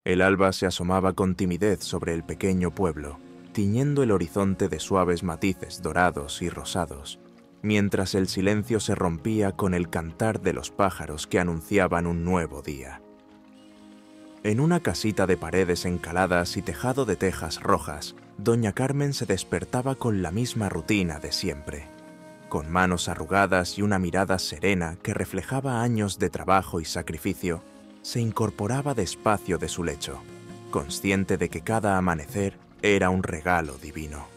El alba se asomaba con timidez sobre el pequeño pueblo, tiñendo el horizonte de suaves matices dorados y rosados, mientras el silencio se rompía con el cantar de los pájaros que anunciaban un nuevo día. En una casita de paredes encaladas y tejado de tejas rojas, doña Carmen se despertaba con la misma rutina de siempre, con manos arrugadas y una mirada serena que reflejaba años de trabajo y sacrificio. Se incorporaba despacio de su lecho, consciente de que cada amanecer era un regalo divino.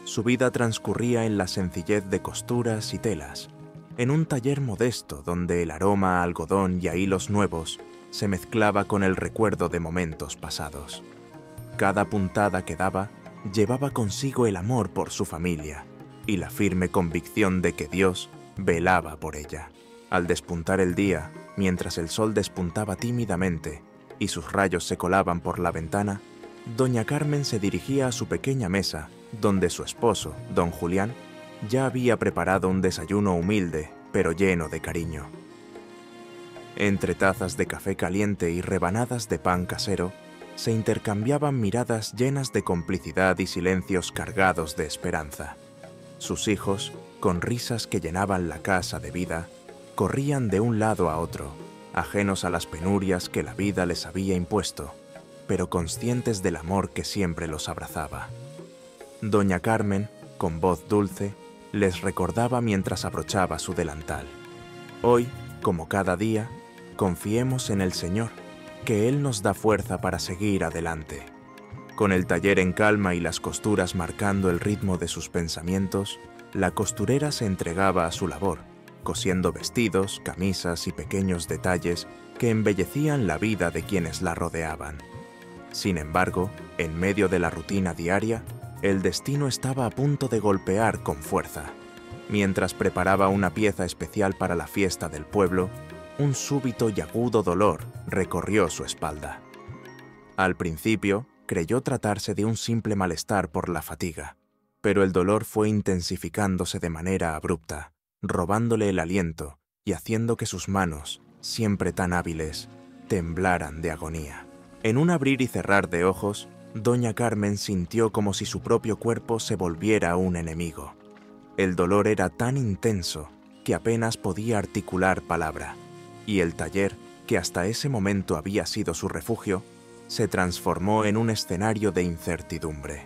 Su vida transcurría en la sencillez de costuras y telas, en un taller modesto donde el aroma a algodón y a hilos nuevos se mezclaba con el recuerdo de momentos pasados. Cada puntada que daba llevaba consigo el amor por su familia y la firme convicción de que Dios velaba por ella. Al despuntar el día, mientras el sol despuntaba tímidamente y sus rayos se colaban por la ventana, doña Carmen se dirigía a su pequeña mesa, donde su esposo, don Julián, ya había preparado un desayuno humilde, pero lleno de cariño. Entre tazas de café caliente y rebanadas de pan casero, se intercambiaban miradas llenas de complicidad y silencios cargados de esperanza. Sus hijos, con risas que llenaban la casa de vida, corrían de un lado a otro, ajenos a las penurias que la vida les había impuesto, pero conscientes del amor que siempre los abrazaba. Doña Carmen, con voz dulce, les recordaba mientras abrochaba su delantal: hoy, como cada día, confiemos en el Señor, que Él nos da fuerza para seguir adelante. Con el taller en calma y las costuras marcando el ritmo de sus pensamientos, la costurera se entregaba a su labor, cosiendo vestidos, camisas y pequeños detalles que embellecían la vida de quienes la rodeaban. Sin embargo, en medio de la rutina diaria, el destino estaba a punto de golpear con fuerza. Mientras preparaba una pieza especial para la fiesta del pueblo, un súbito y agudo dolor recorrió su espalda. Al principio, creyó tratarse de un simple malestar por la fatiga, pero el dolor fue intensificándose de manera abrupta, robándole el aliento y haciendo que sus manos, siempre tan hábiles, temblaran de agonía. En un abrir y cerrar de ojos, doña Carmen sintió como si su propio cuerpo se volviera un enemigo. El dolor era tan intenso que apenas podía articular palabra, y el taller, que hasta ese momento había sido su refugio, se transformó en un escenario de incertidumbre.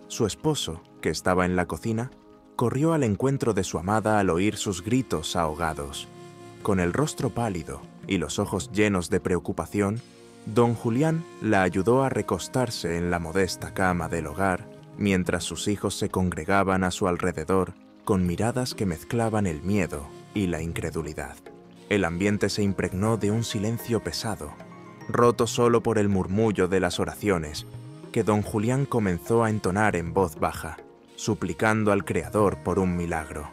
Su esposo, que estaba en la cocina, corrió al encuentro de su amada al oír sus gritos ahogados. Con el rostro pálido y los ojos llenos de preocupación, don Julián la ayudó a recostarse en la modesta cama del hogar, mientras sus hijos se congregaban a su alrededor con miradas que mezclaban el miedo y la incredulidad. El ambiente se impregnó de un silencio pesado, roto solo por el murmullo de las oraciones que don Julián comenzó a entonar en voz baja, suplicando al Creador por un milagro.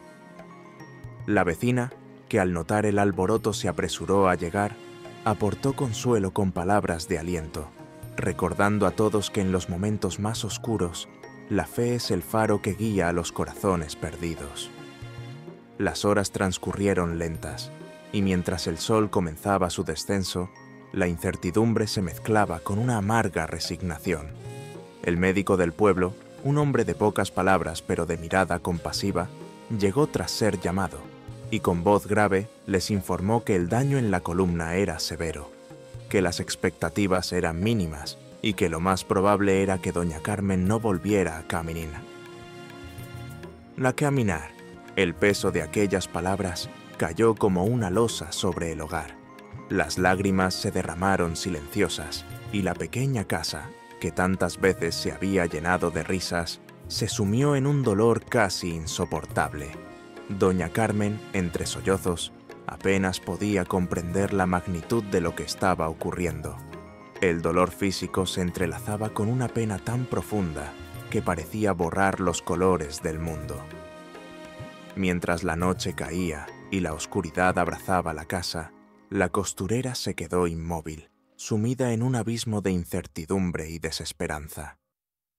La vecina, que al notar el alboroto se apresuró a llegar, aportó consuelo con palabras de aliento, recordando a todos que en los momentos más oscuros, la fe es el faro que guía a los corazones perdidos. Las horas transcurrieron lentas, y mientras el sol comenzaba su descenso, la incertidumbre se mezclaba con una amarga resignación. El médico del pueblo, un hombre de pocas palabras pero de mirada compasiva, llegó tras ser llamado, y con voz grave les informó que el daño en la columna era severo, que las expectativas eran mínimas y que lo más probable era que doña Carmen no volviera a caminar. El peso de aquellas palabras cayó como una losa sobre el hogar. Las lágrimas se derramaron silenciosas y la pequeña casa, que tantas veces se había llenado de risas, se sumió en un dolor casi insoportable. Doña Carmen, entre sollozos, apenas podía comprender la magnitud de lo que estaba ocurriendo. El dolor físico se entrelazaba con una pena tan profunda que parecía borrar los colores del mundo. Mientras la noche caía y la oscuridad abrazaba la casa, la costurera se quedó inmóvil, sumida en un abismo de incertidumbre y desesperanza.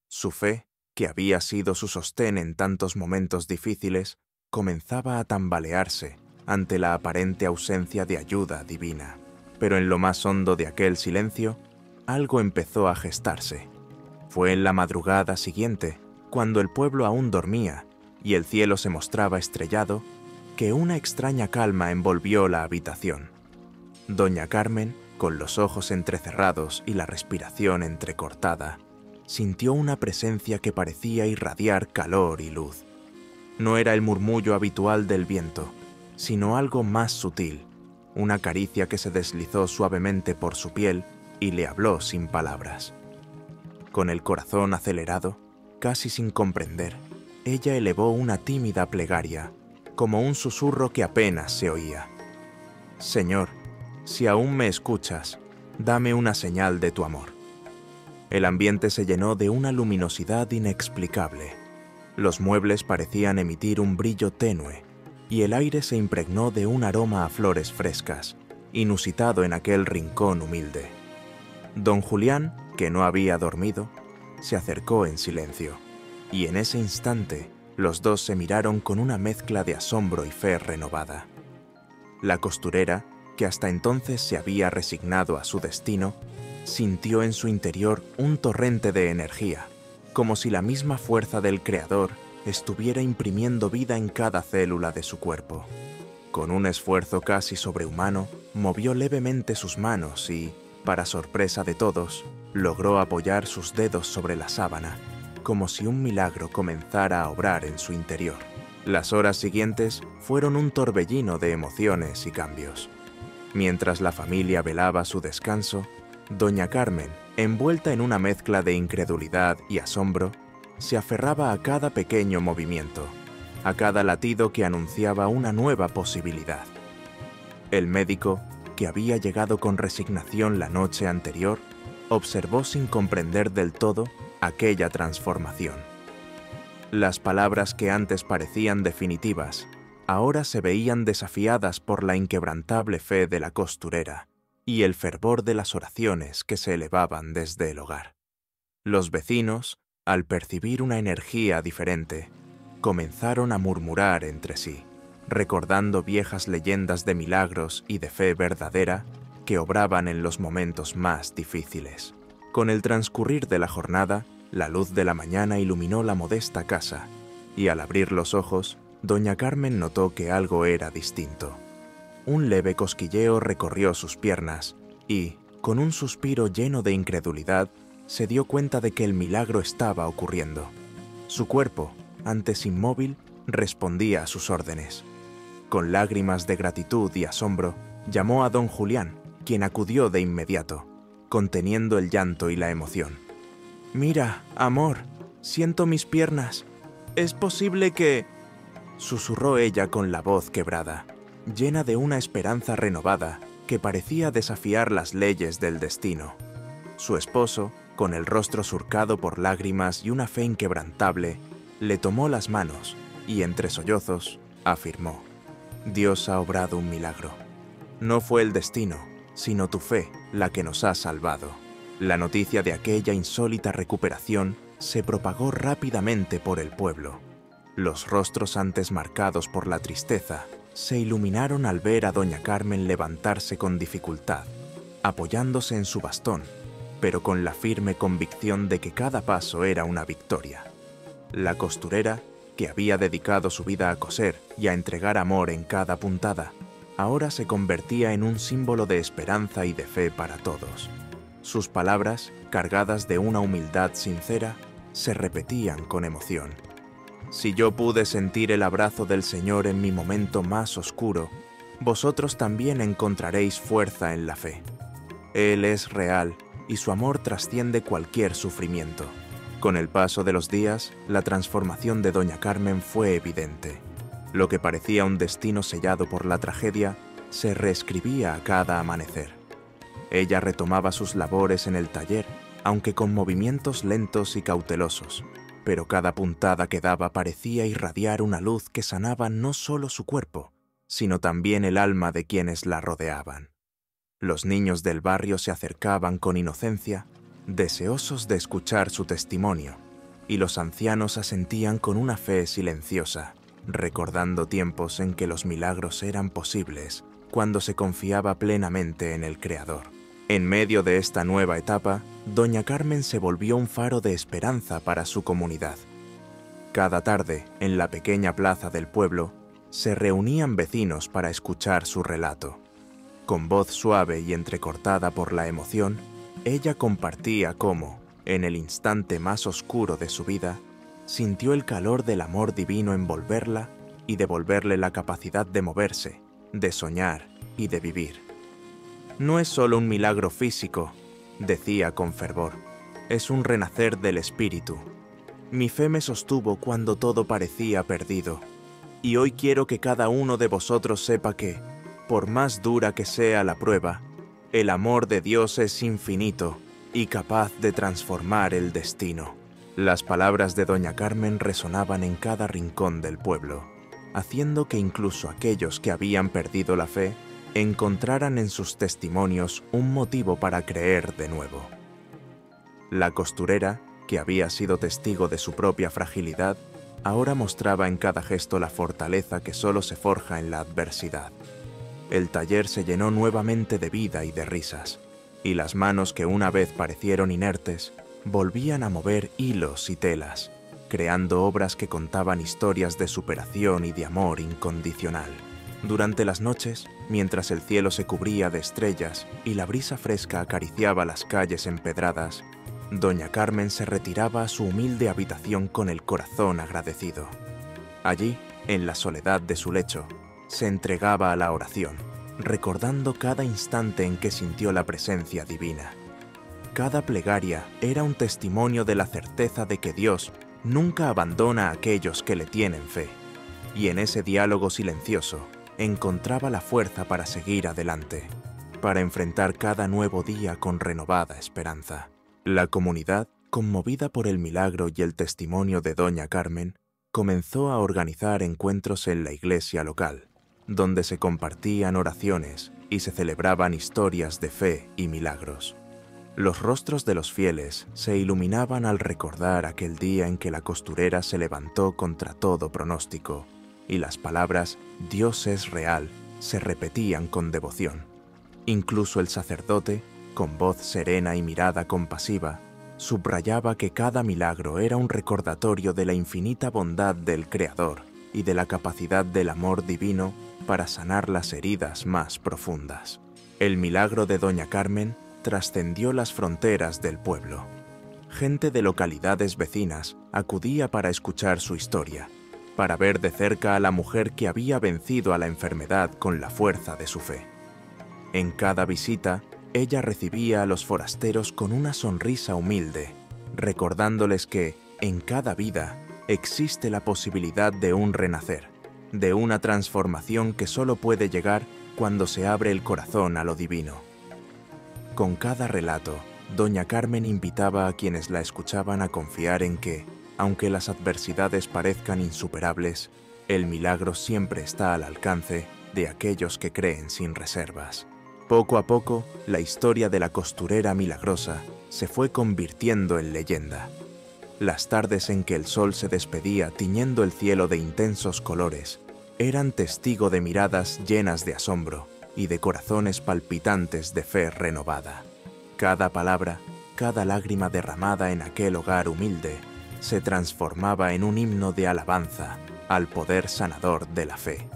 Su fe, que había sido su sostén en tantos momentos difíciles, comenzaba a tambalearse ante la aparente ausencia de ayuda divina. Pero en lo más hondo de aquel silencio, algo empezó a gestarse. Fue en la madrugada siguiente, cuando el pueblo aún dormía y el cielo se mostraba estrellado, que una extraña calma envolvió la habitación. Doña Carmen, con los ojos entrecerrados y la respiración entrecortada, sintió una presencia que parecía irradiar calor y luz. No era el murmullo habitual del viento, sino algo más sutil, una caricia que se deslizó suavemente por su piel y le habló sin palabras. Con el corazón acelerado, casi sin comprender, ella elevó una tímida plegaria, como un susurro que apenas se oía. «Señor, si aún me escuchas, dame una señal de tu amor». El ambiente se llenó de una luminosidad inexplicable. Los muebles parecían emitir un brillo tenue, y el aire se impregnó de un aroma a flores frescas, inusitado en aquel rincón humilde. Don Julián, que no había dormido, se acercó en silencio, y en ese instante los dos se miraron con una mezcla de asombro y fe renovada. La costurera, que hasta entonces se había resignado a su destino, sintió en su interior un torrente de energía, como si la misma fuerza del Creador estuviera imprimiendo vida en cada célula de su cuerpo. Con un esfuerzo casi sobrehumano, movió levemente sus manos y, para sorpresa de todos, logró apoyar sus dedos sobre la sábana, como si un milagro comenzara a obrar en su interior. Las horas siguientes fueron un torbellino de emociones y cambios. Mientras la familia velaba su descanso, Doña Carmen, envuelta en una mezcla de incredulidad y asombro, se aferraba a cada pequeño movimiento, a cada latido que anunciaba una nueva posibilidad. El médico, que había llegado con resignación la noche anterior, observó sin comprender del todo aquella transformación. Las palabras que antes parecían definitivas, ahora se veían desafiadas por la inquebrantable fe de la costurera y el fervor de las oraciones que se elevaban desde el hogar. Los vecinos, al percibir una energía diferente, comenzaron a murmurar entre sí, recordando viejas leyendas de milagros y de fe verdadera que obraban en los momentos más difíciles. Con el transcurrir de la jornada, la luz de la mañana iluminó la modesta casa, y al abrir los ojos, Doña Carmen notó que algo era distinto. Un leve cosquilleo recorrió sus piernas y, con un suspiro lleno de incredulidad, se dio cuenta de que el milagro estaba ocurriendo. Su cuerpo, antes inmóvil, respondía a sus órdenes. Con lágrimas de gratitud y asombro, llamó a don Julián, quien acudió de inmediato, conteniendo el llanto y la emoción. «Mira, amor, siento mis piernas. ¿Es posible que...?» susurró ella con la voz quebrada, llena de una esperanza renovada que parecía desafiar las leyes del destino. Su esposo, con el rostro surcado por lágrimas y una fe inquebrantable, le tomó las manos y, entre sollozos, afirmó: «Dios ha obrado un milagro. No fue el destino, sino tu fe la que nos ha salvado». La noticia de aquella insólita recuperación se propagó rápidamente por el pueblo. Los rostros antes marcados por la tristeza se iluminaron al ver a doña Carmen levantarse con dificultad, apoyándose en su bastón, pero con la firme convicción de que cada paso era una victoria. La costurera, que había dedicado su vida a coser y a entregar amor en cada puntada, ahora se convertía en un símbolo de esperanza y de fe para todos. Sus palabras, cargadas de una humildad sincera, se repetían con emoción. «Si yo pude sentir el abrazo del Señor en mi momento más oscuro, vosotros también encontraréis fuerza en la fe. Él es real y su amor trasciende cualquier sufrimiento». Con el paso de los días, la transformación de doña Carmen fue evidente. Lo que parecía un destino sellado por la tragedia se reescribía a cada amanecer. Ella retomaba sus labores en el taller, aunque con movimientos lentos y cautelosos, pero cada puntada que daba parecía irradiar una luz que sanaba no solo su cuerpo, sino también el alma de quienes la rodeaban. Los niños del barrio se acercaban con inocencia, deseosos de escuchar su testimonio, y los ancianos asentían con una fe silenciosa, recordando tiempos en que los milagros eran posibles cuando se confiaba plenamente en el Creador. En medio de esta nueva etapa, doña Carmen se volvió un faro de esperanza para su comunidad. Cada tarde, en la pequeña plaza del pueblo, se reunían vecinos para escuchar su relato. Con voz suave y entrecortada por la emoción, ella compartía cómo, en el instante más oscuro de su vida, sintió el calor del amor divino envolverla y devolverle la capacidad de moverse, de soñar y de vivir. No es solo un milagro físico, decía con fervor, es un renacer del espíritu. Mi fe me sostuvo cuando todo parecía perdido, y hoy quiero que cada uno de vosotros sepa que, por más dura que sea la prueba, el amor de Dios es infinito y capaz de transformar el destino. Las palabras de doña Carmen resonaban en cada rincón del pueblo, haciendo que incluso aquellos que habían perdido la fe encontraran en sus testimonios un motivo para creer de nuevo. La costurera, que había sido testigo de su propia fragilidad, ahora mostraba en cada gesto la fortaleza que solo se forja en la adversidad. El taller se llenó nuevamente de vida y de risas, y las manos que una vez parecieron inertes volvían a mover hilos y telas, creando obras que contaban historias de superación y de amor incondicional. Durante las noches, mientras el cielo se cubría de estrellas y la brisa fresca acariciaba las calles empedradas, doña Carmen se retiraba a su humilde habitación con el corazón agradecido. Allí, en la soledad de su lecho, se entregaba a la oración, recordando cada instante en que sintió la presencia divina. Cada plegaria era un testimonio de la certeza de que Dios nunca abandona a aquellos que le tienen fe, y en ese diálogo silencioso encontraba la fuerza para seguir adelante, para enfrentar cada nuevo día con renovada esperanza. La comunidad, conmovida por el milagro y el testimonio de doña Carmen, comenzó a organizar encuentros en la iglesia local, donde se compartían oraciones y se celebraban historias de fe y milagros. Los rostros de los fieles se iluminaban al recordar aquel día en que la costurera se levantó contra todo pronóstico, y las palabras «Dios es real» se repetían con devoción. Incluso el sacerdote, con voz serena y mirada compasiva, subrayaba que cada milagro era un recordatorio de la infinita bondad del Creador y de la capacidad del amor divino para sanar las heridas más profundas. El milagro de doña Carmen trascendió las fronteras del pueblo. Gente de localidades vecinas acudía para escuchar su historia, para ver de cerca a la mujer que había vencido a la enfermedad con la fuerza de su fe. En cada visita, ella recibía a los forasteros con una sonrisa humilde, recordándoles que, en cada vida, existe la posibilidad de un renacer, de una transformación que solo puede llegar cuando se abre el corazón a lo divino. Con cada relato, doña Carmen invitaba a quienes la escuchaban a confiar en que, aunque las adversidades parezcan insuperables, el milagro siempre está al alcance de aquellos que creen sin reservas. Poco a poco, la historia de la costurera milagrosa se fue convirtiendo en leyenda. Las tardes en que el sol se despedía tiñendo el cielo de intensos colores eran testigo de miradas llenas de asombro y de corazones palpitantes de fe renovada. Cada palabra, cada lágrima derramada en aquel hogar humilde, se transformaba en un himno de alabanza al poder sanador de la fe.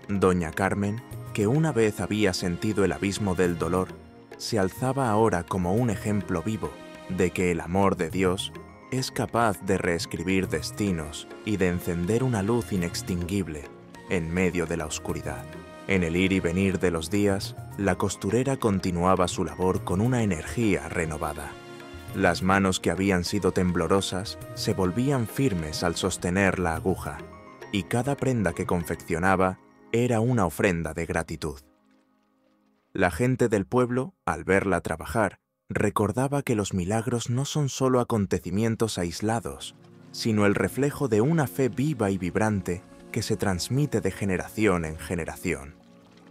Doña Carmen, que una vez había sentido el abismo del dolor, se alzaba ahora como un ejemplo vivo de que el amor de Dios es capaz de reescribir destinos y de encender una luz inextinguible en medio de la oscuridad. En el ir y venir de los días, la costurera continuaba su labor con una energía renovada. Las manos que habían sido temblorosas se volvían firmes al sostener la aguja, y cada prenda que confeccionaba era una ofrenda de gratitud. La gente del pueblo, al verla trabajar, recordaba que los milagros no son solo acontecimientos aislados, sino el reflejo de una fe viva y vibrante que se transmite de generación en generación.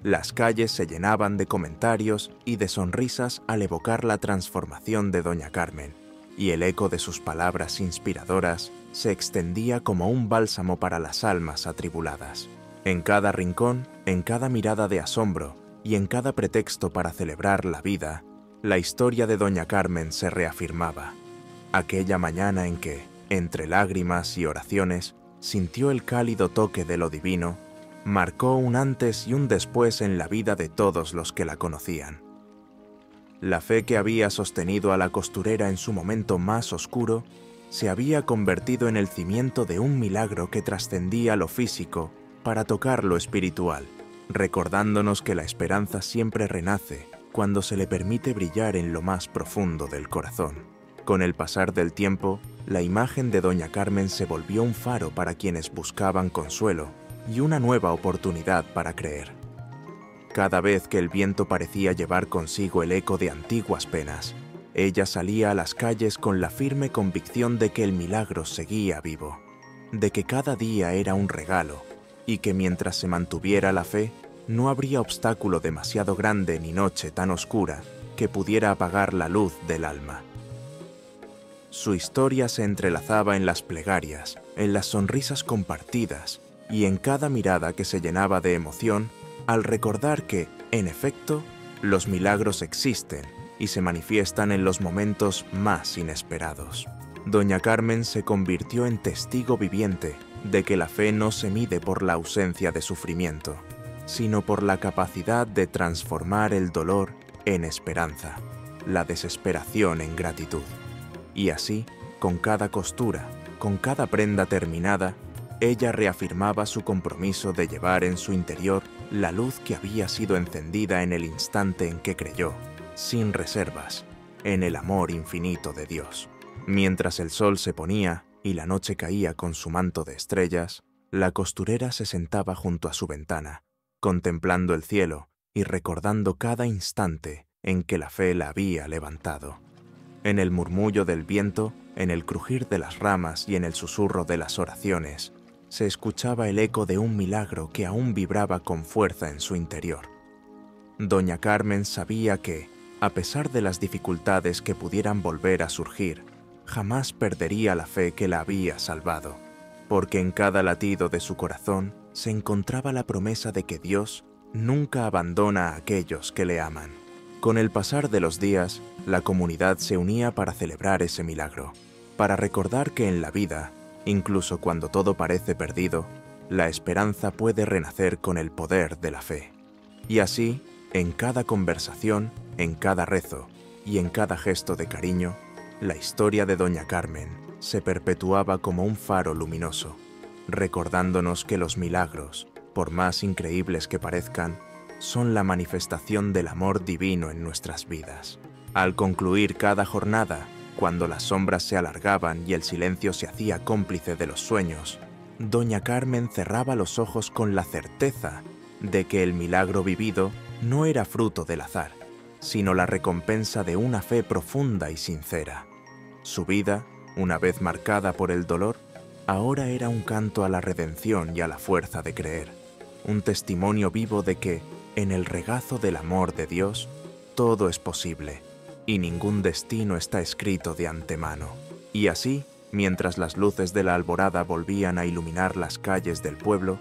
Las calles se llenaban de comentarios y de sonrisas al evocar la transformación de doña Carmen, y el eco de sus palabras inspiradoras se extendía como un bálsamo para las almas atribuladas. En cada rincón, en cada mirada de asombro y en cada pretexto para celebrar la vida, la historia de doña Carmen se reafirmaba. Aquella mañana en que, entre lágrimas y oraciones, sintió el cálido toque de lo divino, marcó un antes y un después en la vida de todos los que la conocían. La fe que había sostenido a la costurera en su momento más oscuro se había convertido en el cimiento de un milagro que trascendía lo físico para tocar lo espiritual, recordándonos que la esperanza siempre renace cuando se le permite brillar en lo más profundo del corazón. Con el pasar del tiempo, la imagen de doña Carmen se volvió un faro para quienes buscaban consuelo y una nueva oportunidad para creer. Cada vez que el viento parecía llevar consigo el eco de antiguas penas, ella salía a las calles con la firme convicción de que el milagro seguía vivo, de que cada día era un regalo y que mientras se mantuviera la fe, no habría obstáculo demasiado grande ni noche tan oscura que pudiera apagar la luz del alma. Su historia se entrelazaba en las plegarias, en las sonrisas compartidas y en cada mirada que se llenaba de emoción al recordar que, en efecto, los milagros existen y se manifiestan en los momentos más inesperados. Doña Carmen se convirtió en testigo viviente de que la fe no se mide por la ausencia de sufrimiento, sino por la capacidad de transformar el dolor en esperanza, la desesperación en gratitud. Y así, con cada costura, con cada prenda terminada, ella reafirmaba su compromiso de llevar en su interior la luz que había sido encendida en el instante en que creyó, sin reservas, en el amor infinito de Dios. Mientras el sol se ponía y la noche caía con su manto de estrellas, la costurera se sentaba junto a su ventana, contemplando el cielo y recordando cada instante en que la fe la había levantado. En el murmullo del viento, en el crujir de las ramas y en el susurro de las oraciones, se escuchaba el eco de un milagro que aún vibraba con fuerza en su interior. Doña Carmen sabía que, a pesar de las dificultades que pudieran volver a surgir, jamás perdería la fe que la había salvado, porque en cada latido de su corazón se encontraba la promesa de que Dios nunca abandona a aquellos que le aman. Con el pasar de los días, la comunidad se unía para celebrar ese milagro, para recordar que en la vida, incluso cuando todo parece perdido, la esperanza puede renacer con el poder de la fe. Y así, en cada conversación, en cada rezo y en cada gesto de cariño, la historia de doña Carmen se perpetuaba como un faro luminoso, recordándonos que los milagros, por más increíbles que parezcan, son la manifestación del amor divino en nuestras vidas. Al concluir cada jornada, cuando las sombras se alargaban y el silencio se hacía cómplice de los sueños, doña Carmen cerraba los ojos con la certeza de que el milagro vivido no era fruto del azar, sino la recompensa de una fe profunda y sincera. Su vida, una vez marcada por el dolor, ahora era un canto a la redención y a la fuerza de creer, un testimonio vivo de que, en el regazo del amor de Dios, todo es posible, y ningún destino está escrito de antemano. Y así, mientras las luces de la alborada volvían a iluminar las calles del pueblo,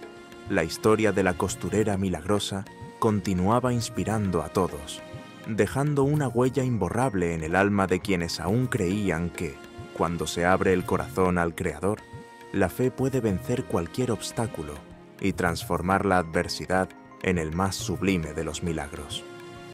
la historia de la costurera milagrosa continuaba inspirando a todos, dejando una huella imborrable en el alma de quienes aún creían que, cuando se abre el corazón al Creador, la fe puede vencer cualquier obstáculo y transformar la adversidad en el más sublime de los milagros.